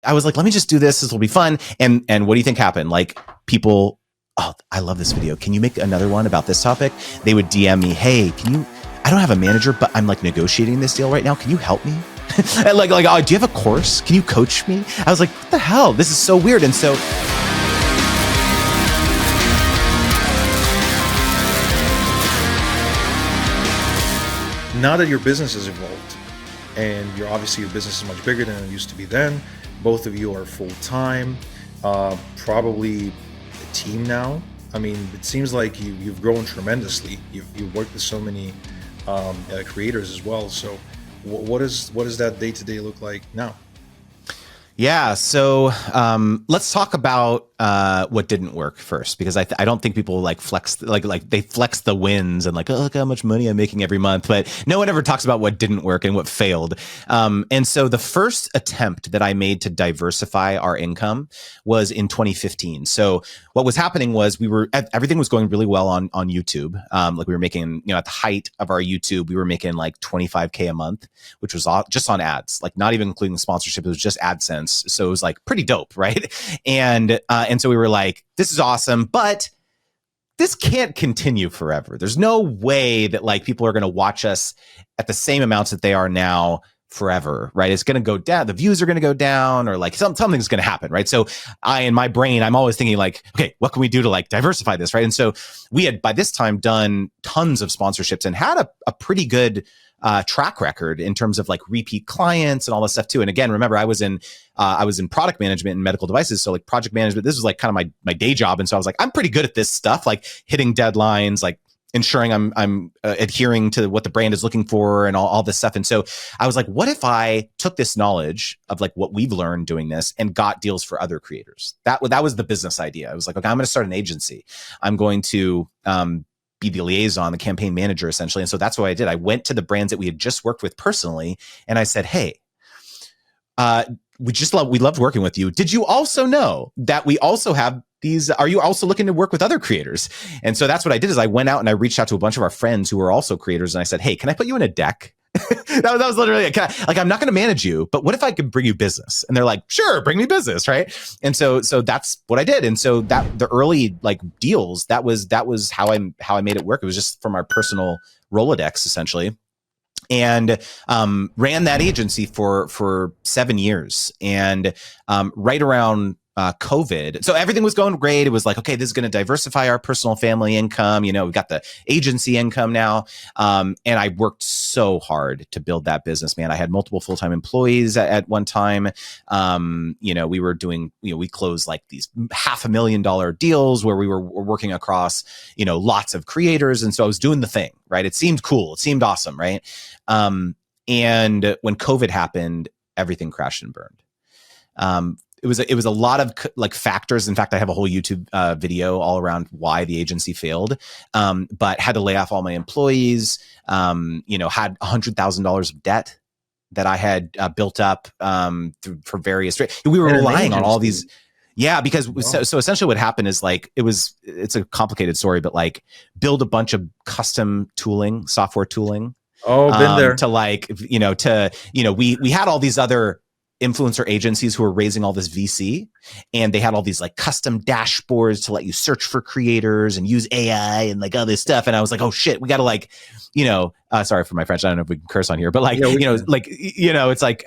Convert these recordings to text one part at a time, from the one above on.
I was like, let me just do this. This will be fun. And what do you think happened? Like people, oh, I love this video. Can you make another one about this topic? They would DM me, hey, I don't have a manager, but I'm like negotiating this deal right now. Can you help me? like, oh, do you have a course? Can you coach me? I was like, what the hell? This is so weird. And so now that your business has evolved and obviously your business is much bigger than it used to be then, both of you are full-time, probably a team now. I mean, it seems like you've grown tremendously. You've worked with so many creators as well. So what does that day-to-day look like now? Yeah. So let's talk about what didn't work first, because I don't think people like flex, like they flex the wins and like, oh, look how much money I'm making every month. But no one ever talks about what didn't work and what failed. And so the first attempt that I made to diversify our income was in 2015. So what was happening was everything was going really well on YouTube. Like we were making, at the height of our YouTube, we were making like 25K a month, which was just on ads, like not even including sponsorship. It was just AdSense. So it was like pretty dope, right? And so we were like, this is awesome, but this can't continue forever. There's no way that like people are going to watch us at the same amounts that they are now forever, right? It's going to go down. The views are going to go down, or like something's going to happen, right? So in my brain, I'm always thinking like, okay, what can we do to like diversify this, right? And so we had by this time done tons of sponsorships and had a pretty good track record in terms of like repeat clients and all this stuff too. And again, remember, I was in product management and medical devices. So like project management, this was like kind of my day job. And so I was like, I'm pretty good at this stuff, like hitting deadlines, like ensuring I'm adhering to what the brand is looking for and all this stuff. And so I was like, what if I took this knowledge of like what we've learned doing this and got deals for other creators? That was the business idea. I was like, okay, I'm going to start an agency. I'm going to, be the liaison, the campaign manager, essentially. And so that's what I did. I went to the brands that we had just worked with personally, and I said, hey, we loved working with you. Did you also know that we also have these? Are you also looking to work with other creators? And so that's what I did, is I went out and I reached out to a bunch of our friends who were also creators. And I said, hey, can I put you in a deck? that was literally I'm not going to manage you, but what if I could bring you business? And they're like, sure, bring me business, right? And so that's what I did. And so that the early like deals, that was how I made it work. It was just from our personal Rolodex, essentially. And ran that agency for 7 years. And right around COVID, so everything was going great. It was like, okay, this is going to diversify our personal family income. We've got the agency income now. And I worked so hard to build that business, man. I had multiple full-time employees at one time. We were doing, we closed like these $500,000 deals where we were working across, lots of creators. And so I was doing the thing, right? It seemed cool. It seemed awesome, right? And when COVID happened, everything crashed and burned. It was a lot of like factors. In fact, I have a whole YouTube video all around why the agency failed. But had to lay off all my employees. Had $100,000 of debt that I had built up for various. We were relying on all these. Yeah, because so essentially what happened is like it's a complicated story, but like build a bunch of custom tooling, software tooling. Oh, been there. We had all these other influencer agencies who were raising all this VC, and they had all these like custom dashboards to let you search for creators and use AI and like all this stuff. And I was like, oh shit, we got to like, sorry for my French. I don't know if we can curse on here, but like, it's like,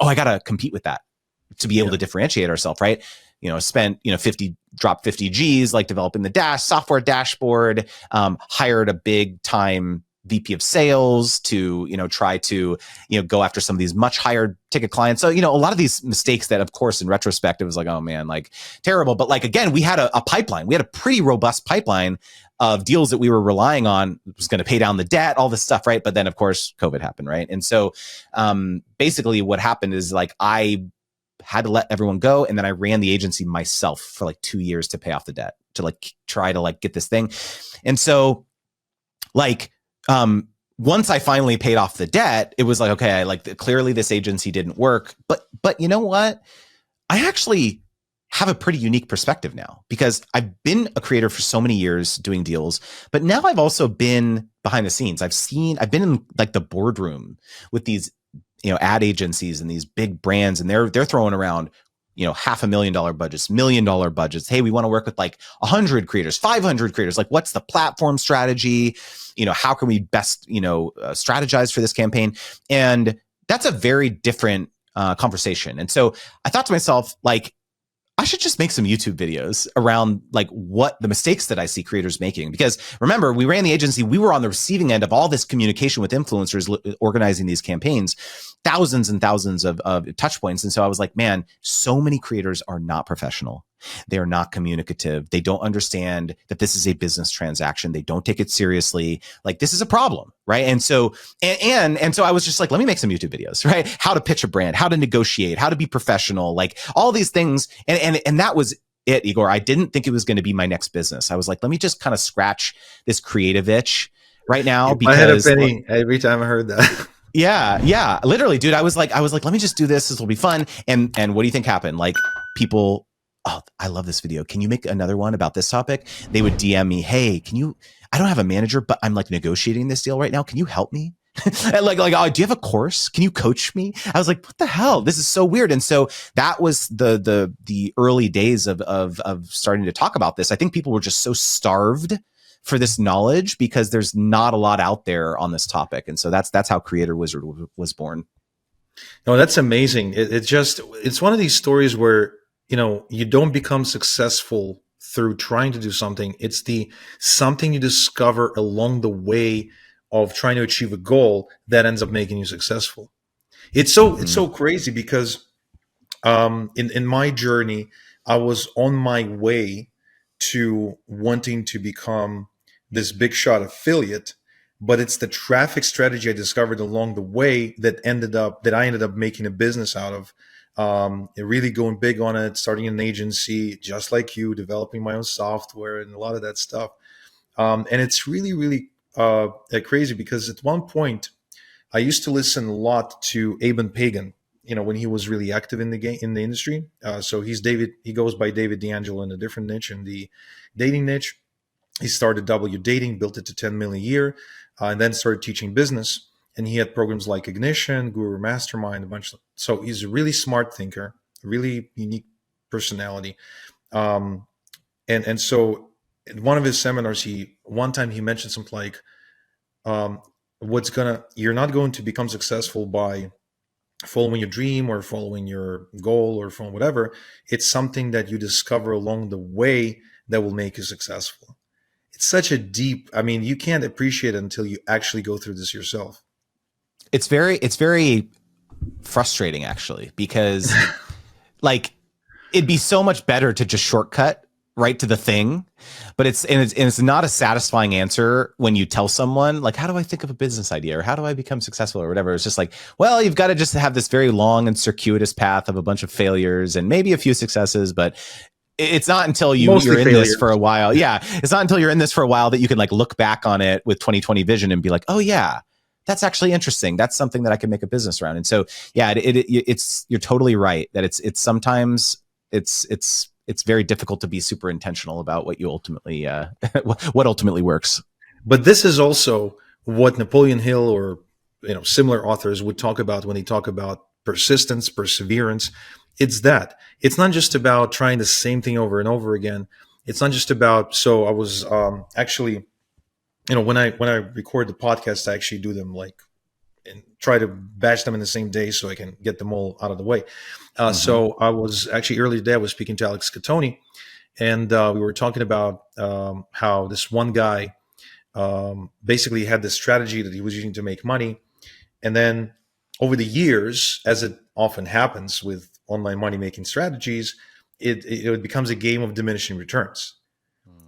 oh, I got to compete with that to be able to differentiate ourselves. Right. Spent, dropped 50 G's, like developing the software dashboard, hired a big time VP of sales to, try to, go after some of these much higher ticket clients. So, a lot of these mistakes that, of course, in retrospect, it was like, oh man, like terrible. But like, again, we had a pipeline. We had a pretty robust pipeline of deals that we were relying on. It was going to pay down the debt, all this stuff, right? But then, of course, COVID happened, right? And so basically what happened is like, I had to let everyone go. And then I ran the agency myself for like 2 years to pay off the debt, to like try to like get this thing. And so like, once I finally paid off the debt, it was like, okay, clearly this agency didn't work, but you know what? I actually have a pretty unique perspective now, because I've been a creator for so many years doing deals, but now I've also been behind the scenes. I've been in like the boardroom with these, ad agencies and these big brands, and they're throwing around $500,000 budgets, $1 million budgets. Hey, we want to work with like 100 creators, 500 creators. Like, what's the platform strategy? How can we best, strategize for this campaign? And that's a very different conversation. And so I thought to myself, like, I should just make some YouTube videos around like what the mistakes that I see creators making. Because remember, we ran the agency, we were on the receiving end of all this communication with influencers organizing these campaigns, thousands and thousands of touch points. And so I was like, man, so many creators are not professional. They're not communicative. They don't understand that this is a business transaction. They don't take it seriously. Like, this is a problem, right? And so, and so I was just like, let me make some YouTube videos, right? How to pitch a brand, how to negotiate, how to be professional, like all these things. And that was it, Igor. I didn't think it was going to be my next business. I was like, let me just kind of scratch this creative itch right now, because I had a penny every time I heard that. Yeah, literally, dude. I was like, let me just do this. This will be fun. And what do you think happened? Like, people, oh, I love this video. Can you make another one about this topic? They would DM me, hey, I don't have a manager, but I'm like negotiating this deal right now. Can you help me? And like, oh, do you have a course? Can you coach me? I was like, what the hell? This is so weird. And so that was the early days of starting to talk about this. I think people were just so starved for this knowledge because there's not a lot out there on this topic. And so that's how Creator Wizard was born. No, that's amazing. It's one of these stories where, you don't become successful through trying to do something. It's something you discover along the way of trying to achieve a goal that ends up making you successful. It's so crazy because in my journey, I was on my way to wanting to become this big shot affiliate, but it's the traffic strategy I discovered along the way that I ended up making a business out of. Really going big on it, starting an agency, just like you, developing my own software and a lot of that stuff. And it's really, really crazy because at one point I used to listen a lot to Aben Pagan, when he was really active in the industry. So he goes by David D'Angelo in a different niche, in the dating niche. He started W Dating, built it to 10 million a year, and then started teaching business. And he had programs like Ignition, Guru Mastermind, a bunch. So he's a really smart thinker, really unique personality. And so in one of his seminars, one time he mentioned something like, you're not going to become successful by following your dream or following your goal or following whatever. It's something that you discover along the way that will make you successful. It's such a deep, you can't appreciate it until you actually go through this yourself. It's very frustrating, actually, because like, it'd be so much better to just shortcut right to the thing, but it's not a satisfying answer when you tell someone like, how do I think of a business idea, or how do I become successful, or whatever. It's just like, well, you've got to just have this very long and circuitous path of a bunch of failures and maybe a few successes, but it's not until you're in this for a while. Yeah. It's not until you're in this for a while that you can like look back on it with 2020 vision and be like, oh yeah, that's actually interesting. That's something that I can make a business around. And so, yeah, it's you're totally right that it's sometimes it's very difficult to be super intentional about what you ultimately what ultimately works. But this is also what Napoleon Hill or similar authors would talk about when they talk about persistence, perseverance. It's not just about trying the same thing over and over again. It's not just about. So I was actually. When I record the podcast, I actually do them and try to batch them in the same day so I can get them all out of the way. So I was actually earlier today, I was speaking to Alex Catoni, and we were talking about how this one guy basically had this strategy that he was using to make money. And then over the years, as it often happens with online money making strategies, it becomes a game of diminishing returns.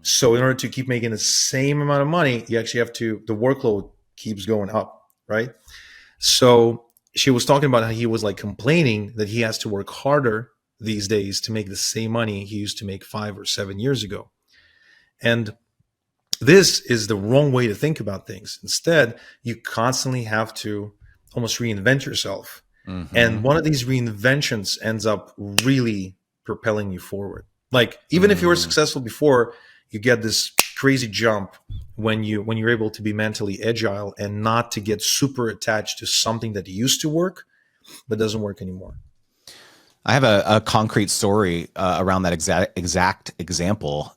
So in order to keep making the same amount of money, you actually the workload keeps going up, right? So she was talking about how he was like complaining that he has to work harder these days to make the same money he used to make 5 or 7 years ago. And this is the wrong way to think about things. Instead, you constantly have to almost reinvent yourself. Mm-hmm. And one of these reinventions ends up really propelling you forward. Like, even if you were successful before, you get this crazy jump when you're able to be mentally agile and not to get super attached to something that used to work but doesn't work anymore. I have a concrete story around that exact example,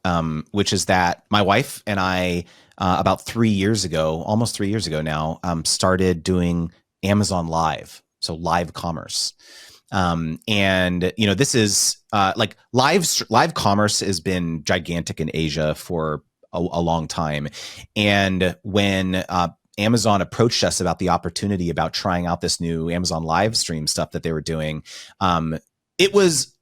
which is that my wife and I, about 3 years ago, almost 3 years ago now, started doing Amazon Live, so live commerce. And this is like live commerce has been gigantic in Asia for a long time. And when Amazon approached us about the opportunity about trying out this new Amazon live stream stuff that they were doing, it was,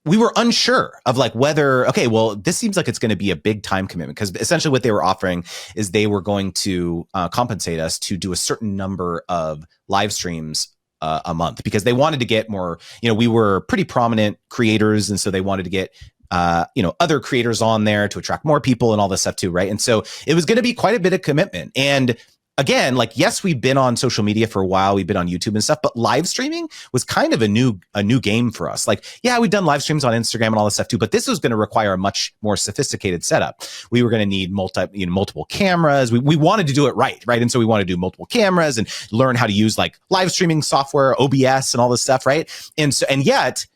we were unsure of like whether, okay, well, this seems like it's going to be a big time commitment, because essentially what they were offering is they were going to compensate us to do a certain number of live streams a month, because they wanted to get more, we were pretty prominent creators. And so they wanted to get, other creators on there to attract more people and all this stuff too. Right. And so it was going to be quite a bit of commitment. And again, like, yes, we've been on social media for a while. We've been on YouTube and stuff, but live streaming was kind of a new game for us. Like, yeah, we've done live streams on Instagram and all this stuff too, but this was going to require a much more sophisticated setup. We were going to need multiple cameras. We wanted to do it right. And so we wanted to do multiple cameras and learn how to use like live streaming software, OBS and all this stuff. Right. And yet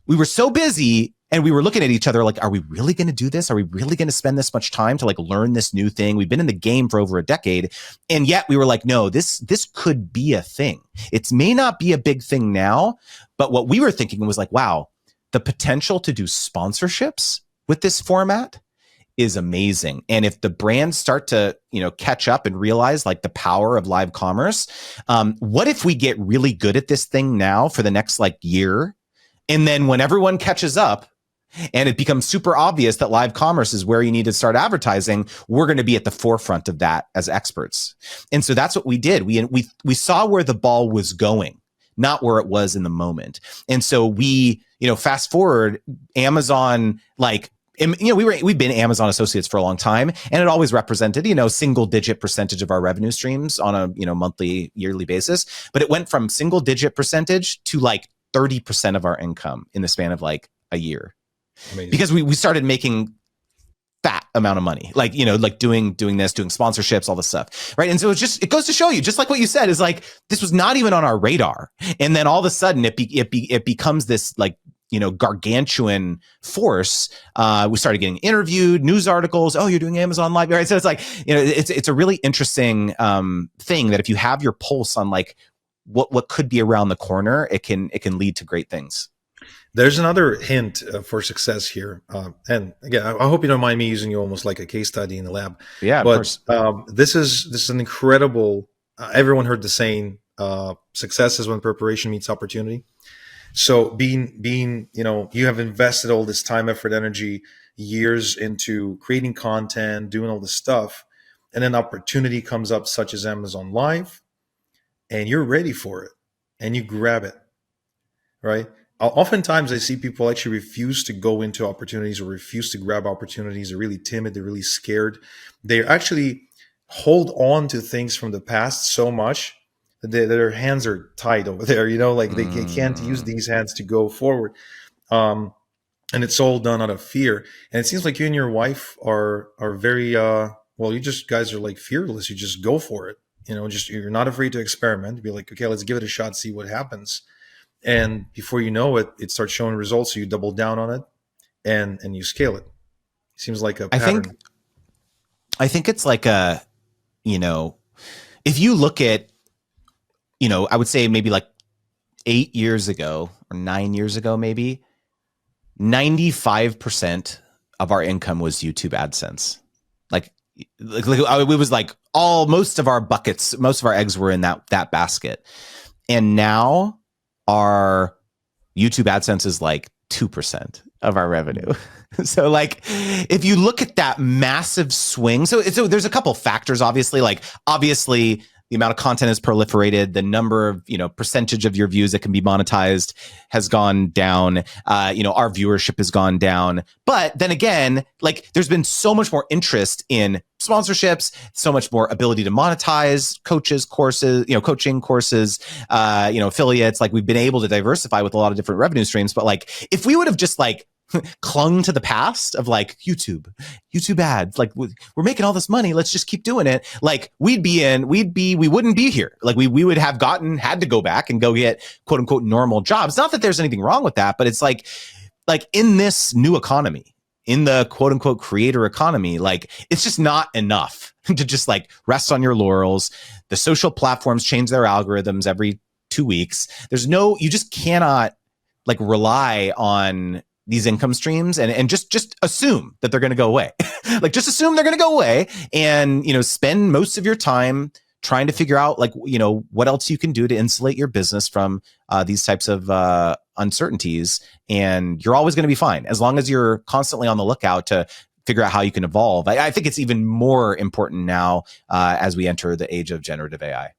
we were so busy. And we were looking at each other like, are we really going to do this? Are we really going to spend this much time to like learn this new thing? We've been in the game for over a decade. And yet we were like, no, this could be a thing. It may not be a big thing now, but what we were thinking was like, wow, the potential to do sponsorships with this format is amazing. And if the brands start to, catch up and realize like the power of live commerce, what if we get really good at this thing now for the next like year? And then when everyone catches up, and it becomes super obvious that live commerce is where you need to start advertising, we're going to be at the forefront of that as experts. And so that's what we did. We saw where the ball was going, not where it was in the moment. And so we, fast forward, Amazon, like, we've been Amazon associates for a long time, and it always represented, single digit percentage of our revenue streams on a, monthly, yearly basis. But it went from single digit percentage to like 30% of our income in the span of like a year. Amazing. Because we started making fat amount of money, like, like doing this, doing sponsorships, all this stuff. Right. And so it goes to show you, just like what you said, is like, this was not even on our radar. And then all of a sudden it becomes this like, gargantuan force. We started getting interviewed, news articles. Oh, you're doing Amazon Live. Right. So it's like, it's a really interesting thing that if you have your pulse on like what could be around the corner, it can lead to great things. There's another hint for success here. And again, I hope you don't mind me using you almost like a case study in the lab. Yeah, but, of course. This is an incredible, everyone heard the saying, success is when preparation meets opportunity. So being, you have invested all this time, effort, energy, years into creating content, doing all this stuff, and then opportunity comes up such as Amazon Live, and you're ready for it and you grab it, right? Oftentimes I see people actually refuse to go into opportunities or refuse to grab opportunities. They're really timid. They're really scared. They actually hold on to things from the past so much that their hands are tied over there, like they can't use these hands to go forward. And it's all done out of fear. And it seems like you and your wife are very, you just guys are like fearless. You just go for it. You're not afraid to experiment. Be like, okay, let's give it a shot, see what happens. And before you know it, it starts showing results. So you double down on it and you scale it. Seems like a pattern. I think it's like if you look at, I would say maybe like 8 years ago or 9 years ago, maybe 95% of our income was YouTube AdSense. Like it was like most of our buckets, most of our eggs were in that basket. And now our YouTube AdSense is like 2% of our revenue. So like, if you look at that massive swing, so there's a couple factors, obviously, the amount of content has proliferated, the number of, percentage of your views that can be monetized has gone down. Our viewership has gone down. But then again, like there's been so much more interest in sponsorships, so much more ability to monetize coaches, courses, coaching courses, affiliates. Like we've been able to diversify with a lot of different revenue streams. But like, if we would have just like clung to the past of like YouTube ads, like we're making all this money, let's just keep doing it, like we wouldn't be here. Like we would have had to go back and go get quote unquote normal jobs. Not that there's anything wrong with that, but it's like in this new economy, in the quote unquote creator economy, like it's just not enough to just like rest on your laurels. The social platforms change their algorithms every 2 weeks. You just cannot like rely on these income streams and just assume that they're going to go away. Like just assume they're going to go away, and, you know, spend most of your time trying to figure out like, you know, what else you can do to insulate your business from these types of uncertainties. And you're always going to be fine as long as you're constantly on the lookout to figure out how you can evolve. I think it's even more important now as we enter the age of generative AI.